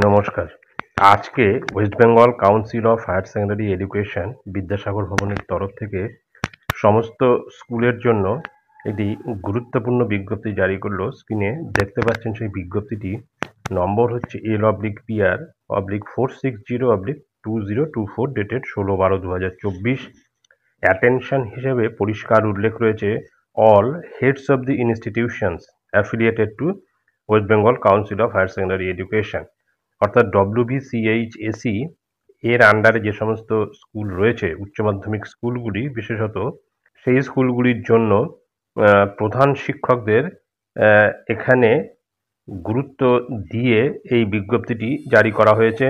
নমস্কার। আজকে West Bengal Council of Higher Secondary Education Vidyasagar ভবনের তরফ থেকে সমস্ত স্কুলের জন্য একটি গুরুত্বপূর্ণ বিজ্ঞপ্তি জারি করলো। স্ক্রিনে দেখতে পাচ্ছেন সেই বিজ্ঞপ্তিটি নম্বর হচ্ছে L/PR/460/2024 ডেটেড 16/12/2024। অ্যাটেনশন হিসেবে পরিষ্কার উল্লেখ রয়েছে all heads of the institutions affiliated to West Bengal Council of Higher Secondary Education, অর্থাৎ WBCHSE এর আন্ডারে যে সমস্ত স্কুল রয়েছে উচ্চ মাধ্যমিক স্কুলগুলি, বিশেষত সেই স্কুলগুলির জন্য প্রধান শিক্ষকদের এখানে গুরুত্ব দিয়ে এই বিজ্ঞপ্তিটি জারি করা হয়েছে।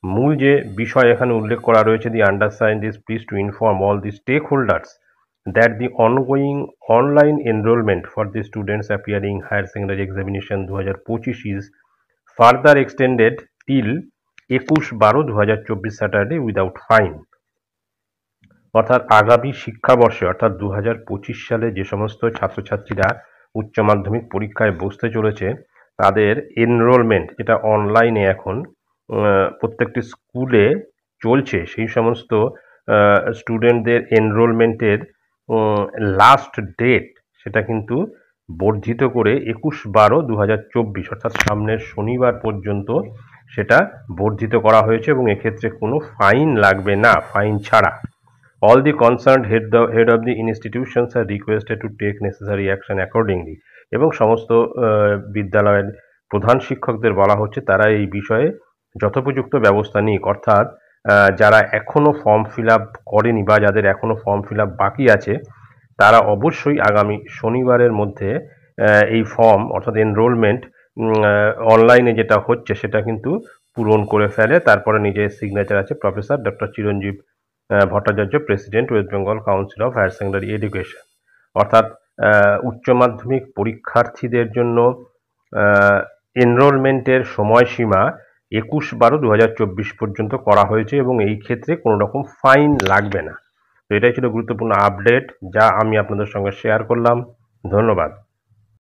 মূল যে বিষয় এখানে উল্লেখ করা রয়েছে, the undersigned is pleased to inform all the stakeholders that the ongoing online enrollment for the students appearing higher secondary examination 2025 is further extended till 21/12/2024 Saturday without fine। অর্থাৎ আগামী শিক্ষাবর্ষে অর্থাৎ 2025 সালে যে সমস্ত ছাত্রছাত্রীরা উচ্চ মাধ্যমিক পরীক্ষায় বসতে চলেছে তাদের এনরোলমেন্ট, যেটা অনলাইনে এখন প্রত্যেকটি স্কুলে চলছে, সেই সমস্ত স্টুডেন্টদের এনরোলমেন্টের লাস্ট ডেট সেটা কিন্তু বর্ধিত করে 21/12/2024 অর্থাৎ সামনের শনিবার পর্যন্ত সেটা বর্ধিত করা হয়েছে এবং এক্ষেত্রে কোনো ফাইন লাগবে না, ফাইন ছাড়া। All the concerned head of the institutions are requested to take necessary action accordingly। এবং সমস্ত বিদ্যালয়ের প্রধান শিক্ষকদের বলা হচ্ছে তারা এই বিষয়ে যথোপযুক্ত ব্যবস্থা নিক। অর্থাৎ যারা এখনো ফর্ম ফিল আপ করেনি বা যাদের এখনো ফর্ম ফিল আপ বাকি আছে তারা অবশ্যই আগামী শনিবারের মধ্যে এই ফর্ম অর্থাৎ এনরোলমেন্ট অনলাইনে যেটা হচ্ছে সেটা কিন্তু পূরণ করে ফেলে। তারপরে নিজের সিগনেচার আছে professor doctor Chiranjib Bhattacharya, president West Bengal Council of Higher Secondary Education. অর্থাৎ উচ্চ মাধ্যমিক পরীক্ষার্থীদের জন্য এনরোলমেন্টের সময়সীমা 21/12/2024 পর্যন্ত করা হয়েছে এবং এই ক্ষেত্রে কোনো রকম ফাইন লাগবে না। তো এটাই ছিল গুরুত্বপূর্ণ আপডেট যা আমি আপনাদের সঙ্গে শেয়ার করলাম। ধন্যবাদ।